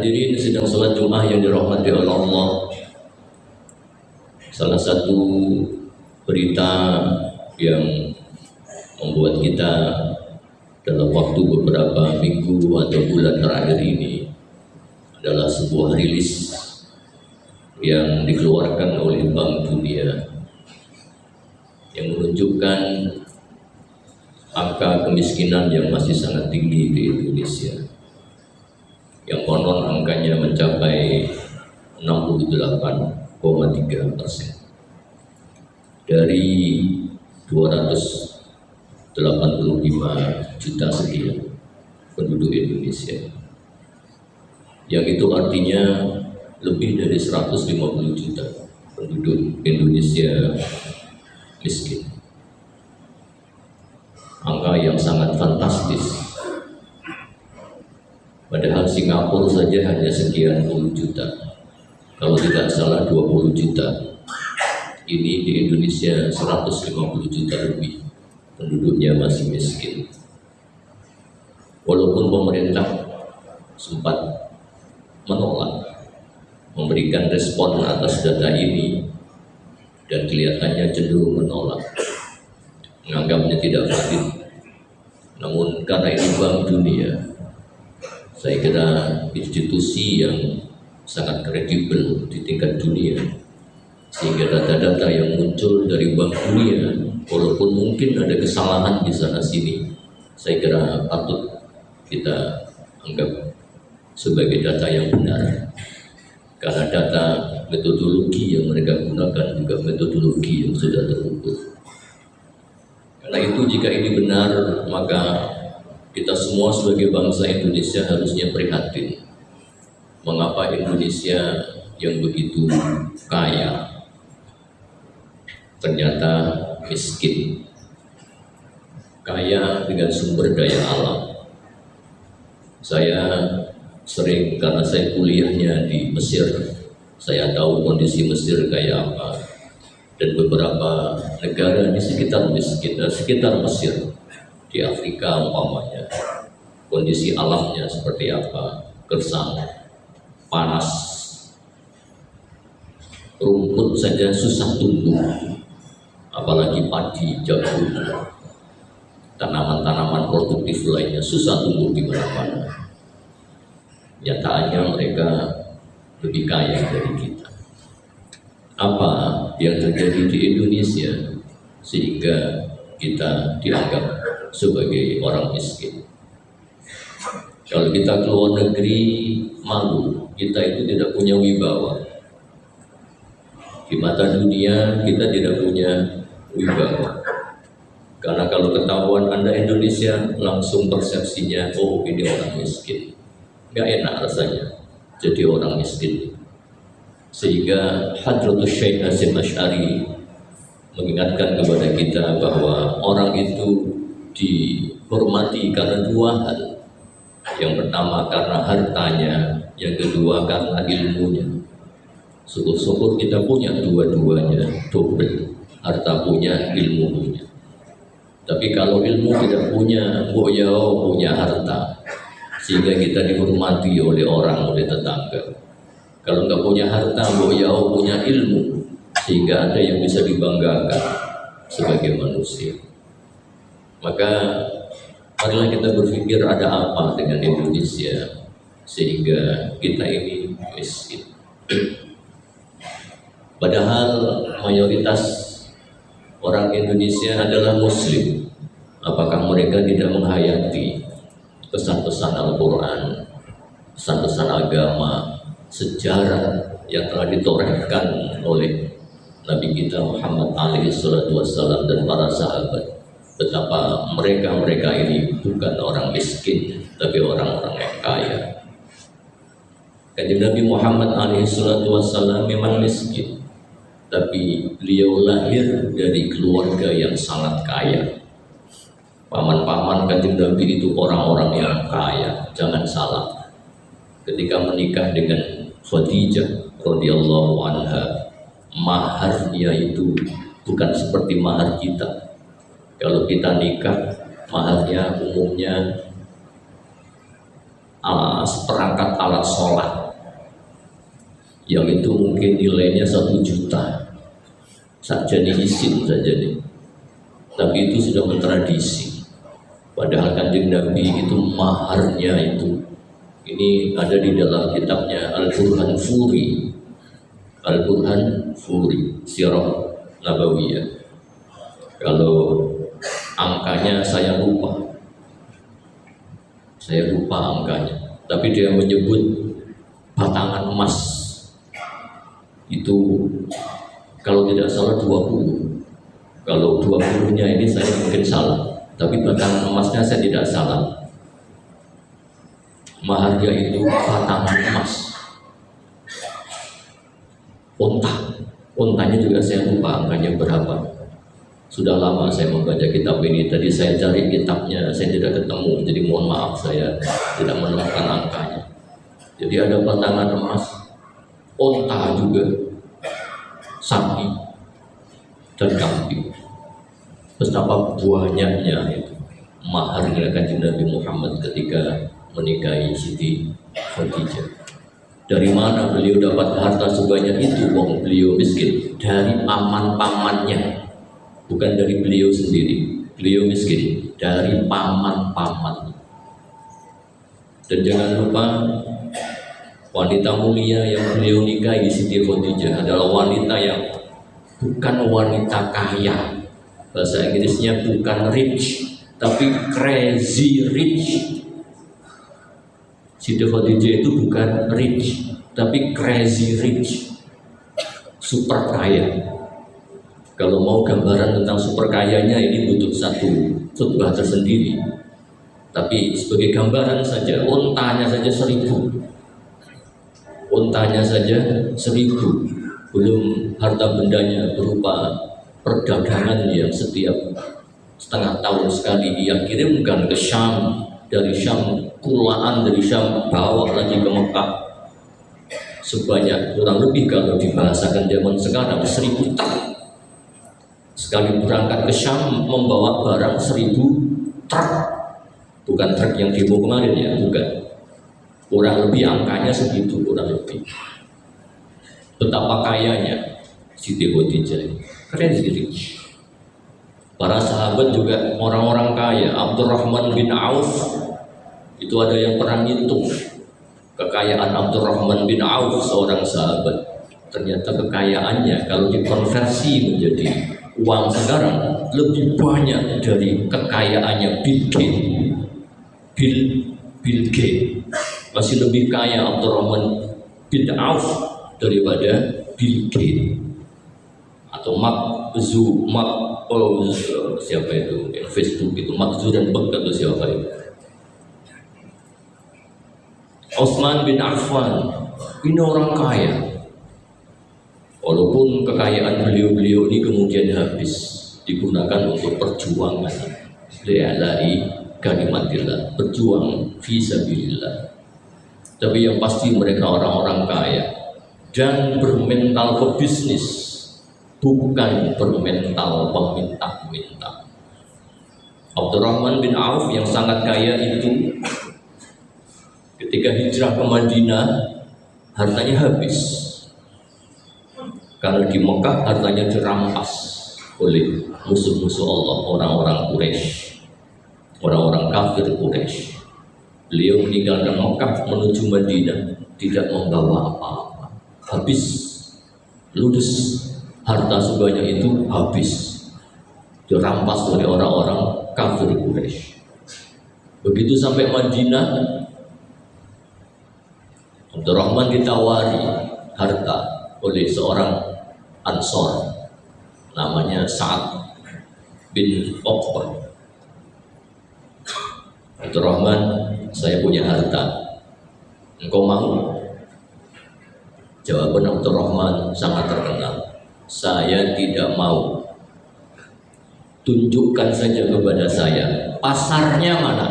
Hadirin sedang sholat Jumat yang dirahmati oleh Allah. Salah satu berita yang membuat kita dalam waktu beberapa minggu atau bulan terakhir ini adalah sebuah rilis yang dikeluarkan oleh Bank Dunia yang menunjukkan angka kemiskinan yang masih sangat tinggi di Indonesia, yang konon angkanya mencapai 68,3%. Dari 285 juta sekian penduduk Indonesia, yang itu artinya lebih dari 150 juta penduduk Indonesia miskin. Angka yang sangat fantastis. Padahal Singapura saja hanya sekian puluh juta, kalau tidak salah 20 juta. Ini di Indonesia 150 juta lebih penduduknya masih miskin. Walaupun pemerintah sempat menolak memberikan respon atas data ini, dan kelihatannya cenderung menolak, menganggapnya tidak valid. Namun karena ini Bank Dunia, saya kira institusi yang sangat kredibel di tingkat dunia, sehingga data-data yang muncul dari Bank Dunia, walaupun mungkin ada kesalahan di sana sini, saya kira patut kita anggap sebagai data yang benar, karena data metodologi yang mereka gunakan juga metodologi yang sudah terukur. Karena itu jika ini benar, maka kita semua sebagai bangsa Indonesia harusnya prihatin. Mengapa Indonesia yang begitu kaya ternyata miskin? Kaya dengan sumber daya alam. Saya sering, karena saya kuliahnya di Mesir, saya tahu kondisi Mesir kayak apa, dan beberapa negara di sekitar Mesir, di Afrika umpamanya, kondisi alamnya seperti apa, gersang, panas, rumput saja susah tumbuh, apalagi padi, jagung, tanaman-tanaman produktif lainnya susah tumbuh di mana-mana. Nyataannya mereka lebih kaya dari kita. Apa yang terjadi di Indonesia sehingga kita dianggap sebagai orang miskin? Kalau kita keluar negeri malu, kita itu tidak punya wibawa. Di mata dunia kita tidak punya wibawa. Karena kalau ketahuan Anda Indonesia, langsung persepsinya, oh ini orang miskin. Gak enak rasanya jadi orang miskin. Sehingga Hadratus Syekh Hasyim Asy'ari mengingatkan kepada kita bahwa orang itu dihormati karena dua hal. Yang pertama karena hartanya, yang kedua karena ilmunya. Syukur-syukur kita punya dua-duanya, double. Harta punya, ilmu punya. Tapi kalau ilmu tidak punya, punya harta, sehingga kita dihormati oleh orang, oleh tetangga. Kalau nggak punya harta, punya ilmu, sehingga ada yang bisa dibanggakan sebagai manusia. Maka marilah kita berpikir ada apa dengan Indonesia sehingga kita ini miskin. Padahal mayoritas orang Indonesia adalah Muslim. Apakah mereka tidak menghayati pesan-pesan Al-Quran, pesan-pesan agama, sejarah yang telah ditorehkan oleh Nabi kita Muhammad SAW dan para sahabat? Betapa mereka ini bukan orang miskin, tapi orang-orang yang kaya. Kanjeng Nabi Muhammad SAW memang miskin, tapi beliau lahir dari keluarga yang sangat kaya. Paman-paman Kanjeng Nabi itu orang-orang yang kaya, jangan salah. Ketika menikah dengan Khadijah radhiyallahu anha, maharnya itu bukan seperti mahar kita. Kalau kita nikah, maharnya umumnya seperangkat alat sholat yang itu mungkin nilainya 1 juta saja nih, isin saja nih, tapi itu sudah mentradisi. Padahal Kanjeng Nabi itu maharnya itu, ini ada di dalam kitabnya Al-Burhan Furi Sirah Nabawiyah. Kalau angkanya saya lupa angkanya, tapi dia menyebut batangan emas itu kalau tidak salah 20. Kalau 20-nya ini saya mungkin salah, tapi batangan emasnya saya tidak salah. Maharnya itu batangan emas. Untanya juga saya lupa angkanya berapa. Sudah lama saya membaca kitab ini. Tadi saya cari kitabnya, saya tidak ketemu. Jadi mohon maaf, saya tidak menemukan angkanya. Jadi ada batangan emas, unta juga, sapi dan kambing. Betapa banyaknya itu maharnya Kanjeng Nabi Muhammad ketika menikahi Siti Khadijah. Dari mana beliau dapat harta sebanyak itu? Wong beliau miskin. Dari paman-pamannya, bukan dari beliau sendiri. Beliau miskin dari paman-paman. Dan jangan lupa, wanita mulia yang beliau nikahi Siti Khadijah adalah wanita yang bukan wanita kaya. Bahasa Inggrisnya bukan rich, tapi crazy rich. Siti Khadijah itu bukan rich, tapi crazy rich, super kaya. Kalau mau gambaran tentang super kayanya ini butuh satu khutbah tersendiri. Tapi sebagai gambaran saja, untanya saja 1.000. Untanya saja 1.000, belum harta bendanya berupa perdagangan yang setiap setengah tahun sekali dia kirimkan ke Syam, dari Syam kulaan, dari Syam bawa lagi ke Mekah sebanyak kurang lebih, kalau dibahasakan zaman sekarang, 1.000 truk. Sekali berangkat ke Syam membawa barang 1.000 truk, bukan truk yang demo kemarin ya, bukan. Kurang lebih angkanya segitu, kurang lebih. Betapa kayanya Siti Khadijah, crazy rich. Para sahabat juga orang-orang kaya. Abdurrahman bin Auf itu ada yang pernah ngitung kekayaan Abdurrahman bin Auf, seorang sahabat. Ternyata kekayaannya kalau dikonversi menjadi uang sekarang lebih banyak dari kekayaannya Bill Gates. Masih lebih kaya Abdurrahman bin Auf daripada Bill Gates atau siapa itu yang Facebook itu, Mark Zuckerberg atau siapa itu. Utsman bin Affan ini orang kaya, walaupun kekayaan beliau ini kemudian habis digunakan untuk perjuangan li'ala'i kalimatillah, berjuang fisabilillah. Tapi yang pasti mereka orang-orang kaya dan bermental pebisnis, bukan bermental peminta-minta. Abdurrahman bin Auf yang sangat kaya itu ketika hijrah ke Madinah hartanya habis, karena di Mekah hartanya dirampas oleh musuh-musuh Allah, orang-orang Quraisy, orang-orang kafir Quraisy. Beliau meninggalkan Mekah menuju Madinah tidak membawa apa-apa, habis, ludes. Harta sebanyak itu habis, dirampas oleh orang-orang kafir Quraisy. Begitu sampai Madinah, Abdurrahman ditawari harta oleh seorang Ansor namanya Sa'ad bin Uqbah. Abdurrahman, saya punya harta, engkau mau? Jawaban Abdurrahman sangat terkenal, saya tidak mau. Tunjukkan saja kepada saya pasarnya mana.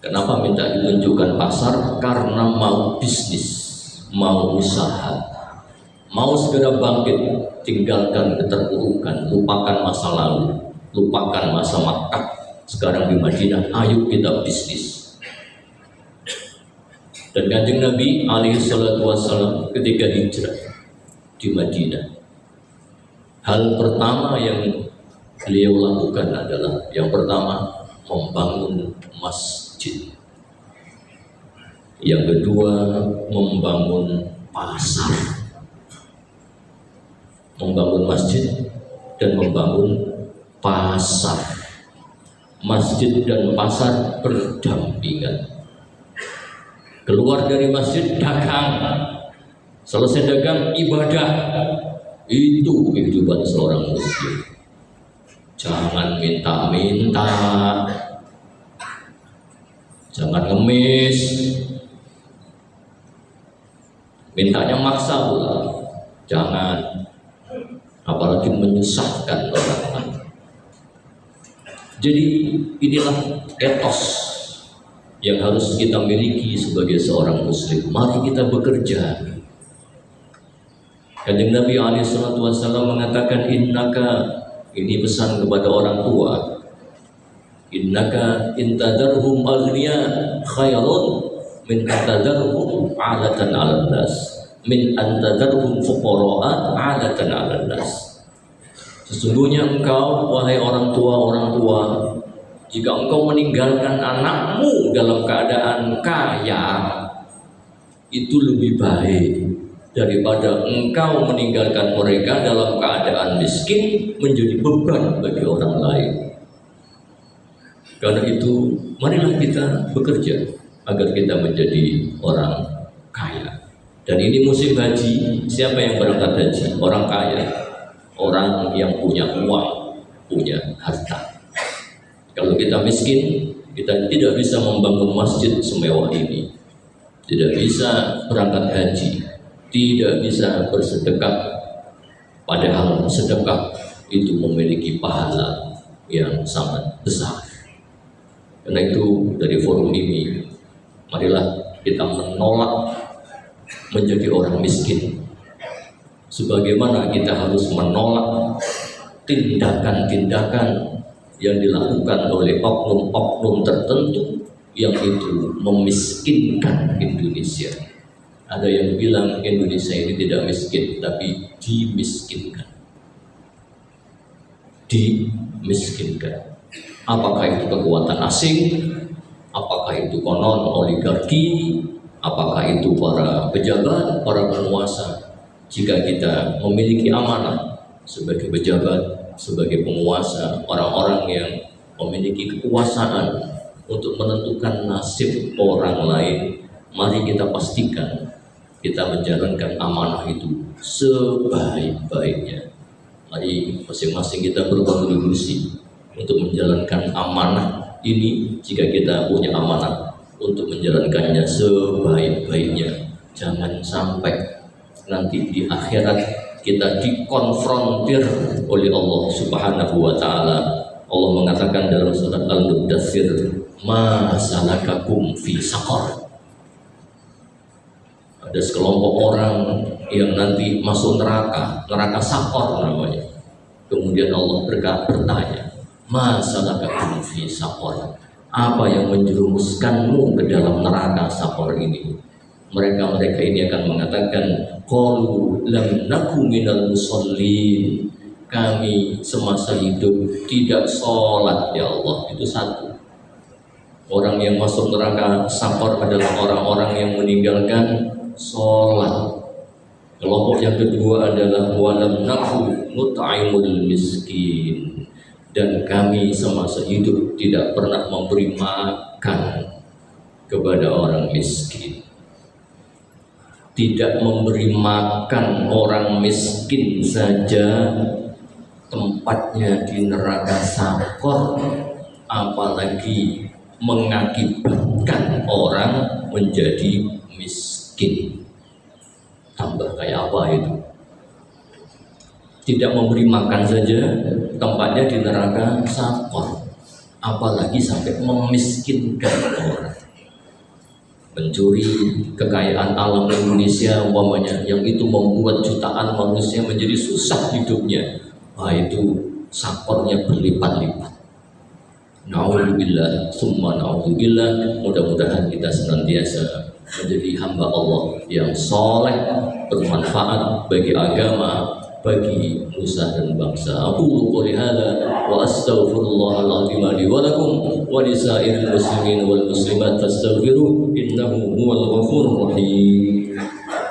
Kenapa minta ditunjukkan pasar? Karena mau bisnis, mau usaha, mau segera bangkit, tinggalkan keterpurukan, lupakan masa lalu, lupakan masa Makkah, sekarang di Madinah, ayo kita bisnis. Dan Kanjeng Nabi alaihi salatu wassalam ketika hijrah di Madinah, hal pertama yang beliau lakukan adalah yang pertama membangun masjid, yang kedua membangun pasar. Membangun masjid dan membangun pasar. Masjid dan pasar berdampingan. Keluar dari masjid dagang, selesai dagang ibadah. Itu kehidupan seorang muslim. Jangan minta-minta, jangan ngemis, mintanya maksa pula, jangan, apalagi menyusahkan orang lain. Jadi inilah etos yang harus kita miliki sebagai seorang muslim. Mari kita bekerja. Kanjeng Nabi SAW mengatakan, innaka, ini pesan kepada orang tua, innaka intadarhum aghniya khairun min antadarhum alatan 'alan nas, min antadarhum fuqara'a alatan 'alan nas. Sesungguhnya engkau, wahai orang tua, jika engkau meninggalkan anakmu dalam keadaan kaya, itu lebih baik daripada engkau meninggalkan mereka dalam keadaan miskin menjadi beban bagi orang lain. Karena itu, marilah kita bekerja agar kita menjadi orang kaya. Dan ini musim haji, siapa yang berangkat haji? Orang kaya, orang yang punya uang, punya harta. Kalau kita miskin, kita tidak bisa membangun masjid semewah ini, tidak bisa berangkat haji, tidak bisa bersedekah, padahal sedekah itu memiliki pahala yang sangat besar. Karena itu dari forum ini, marilah kita menolak menjadi orang miskin, sebagaimana kita harus menolak tindakan-tindakan yang dilakukan oleh oknum-oknum tertentu yang itu memiskinkan Indonesia. Ada yang bilang Indonesia ini tidak miskin, tapi dimiskinkan. Dimiskinkan. Apakah itu kekuatan asing? Apakah itu konon oligarki? Apakah itu para pejabat, para penguasa? Jika kita memiliki amanah sebagai pejabat, sebagai penguasa, orang-orang yang memiliki kekuasaan untuk menentukan nasib orang lain, mari kita pastikan kita menjalankan amanah itu sebaik-baiknya. Mari masing-masing kita berkontribusi untuk menjalankan amanah ini. Jika kita punya amanah untuk menjalankannya sebaik-baiknya, jangan sampai nanti di akhirat kita dikonfrontir oleh Allah Subhanahu wa Ta'ala. Allah mengatakan dalam surat Al-Mudaththir, ma salakakum fi saqar. Ada sekelompok orang yang nanti masuk neraka Saqar namanya. Kemudian Allah bertanya, ma salakakum fi saqar, apa yang menjerumuskanmu ke dalam neraka Saqar ini? Mereka ini akan mengatakan, qalu lam naku minal musallin, kami semasa hidup tidak sholat ya Allah. Itu satu. Orang yang masuk neraka Saqar adalah orang-orang yang meninggalkan sholat. Kelompok yang kedua adalah walam naku nut'imul miskin, dan kami semasa hidup tidak pernah memberi makan kepada orang miskin. Tidak memberi makan orang miskin saja tempatnya di neraka Saqar, apalagi mengakibatkan orang menjadi miskin. Tambah kayak apa itu? Tidak memberi makan saja tempatnya di neraka Saqar, apalagi sampai memiskinkan orang. Mencuri kekayaan alam Indonesia umpamanya, yang itu membuat jutaan manusia menjadi susah hidupnya, itu Saqarnya berlipat-lipat. Na'udzubillah, summa na'udzubillah. Mudah-mudahan kita senantiasa menjadi hamba Allah yang soleh, bermanfaat bagi agama, bagi nusa dan bangsa. Aku qouli hadza wa astaghfirullahal azim li wa lakum wa lisairil muslimin wal muslimat fastaghfiruh innahu huwal ghafurur rahim.